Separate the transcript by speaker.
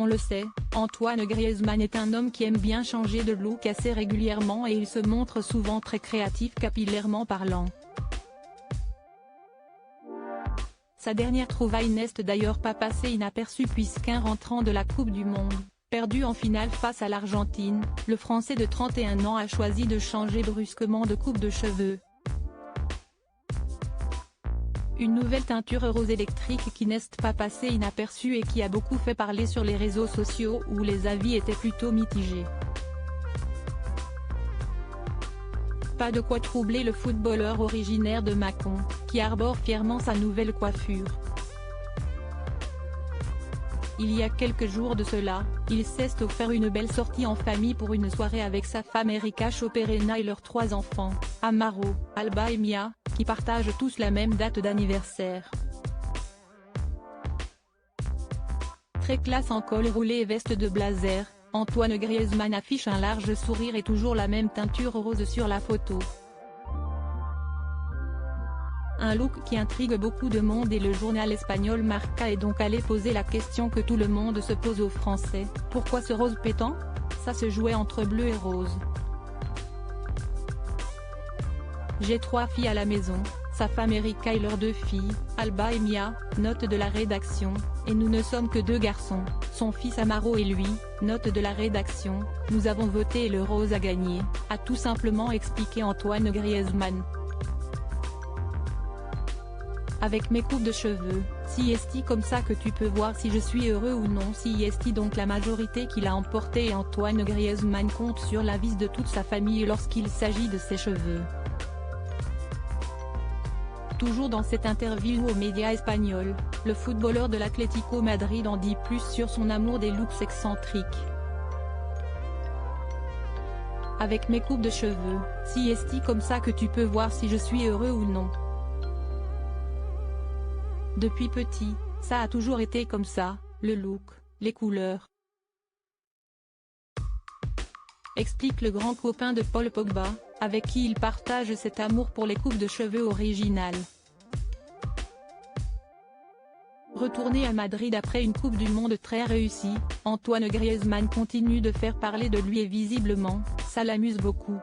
Speaker 1: On le sait, Antoine Griezmann est un homme qui aime bien changer de look assez régulièrement et il se montre souvent très créatif capillairement parlant. Sa dernière trouvaille n'est d'ailleurs pas passée inaperçue puisqu'un rentrant de la Coupe du Monde, perdu en finale face à l'Argentine, le Français de 31 ans a choisi de changer brusquement de coupe de cheveux. Une nouvelle teinture rose électrique qui n'est pas passée inaperçue et qui a beaucoup fait parler sur les réseaux sociaux où les avis étaient plutôt mitigés. Pas de quoi troubler le footballeur originaire de Mâcon, qui arbore fièrement sa nouvelle coiffure. Il y a quelques jours de cela, il s'est offert une belle sortie en famille pour une soirée avec sa femme Erika Choperena et leurs 3 enfants, Amaro, Alba et Mia, qui partagent tous la même date d'anniversaire. Très classe en col roulé et veste de blazer, Antoine Griezmann affiche un large sourire et toujours la même teinture rose sur la photo. Un look qui intrigue beaucoup de monde et le journal espagnol Marca est donc allé poser la question que tout le monde se pose aux Français, pourquoi ce rose pétant? Ça se jouait entre bleu et rose. J'ai 3 filles à la maison, sa femme Erika et leurs 2 filles, Alba et Mia, note de la rédaction, et nous ne sommes que 2 garçons, son fils Amaro et lui, note de la rédaction, nous avons voté et le rose a gagné, a tout simplement expliqué Antoine Griezmann. Avec mes coupes de cheveux, si est-il comme ça que tu peux voir si je suis heureux ou non. Si est-il donc la majorité qui l'a emporté et Antoine Griezmann compte sur l'avis de toute sa famille lorsqu'il s'agit de ses cheveux. Toujours dans cette interview aux médias espagnols, le footballeur de l'Atlético Madrid en dit plus sur son amour des looks excentriques. Avec mes coupes de cheveux, si est-il comme ça que tu peux voir si je suis heureux ou non. Depuis petit, ça a toujours été comme ça, le look, les couleurs. Explique le grand copain de Paul Pogba, avec qui il partage cet amour pour les coupes de cheveux originales. Retourné à Madrid après une Coupe du Monde très réussie, Antoine Griezmann continue de faire parler de lui et visiblement, ça l'amuse beaucoup.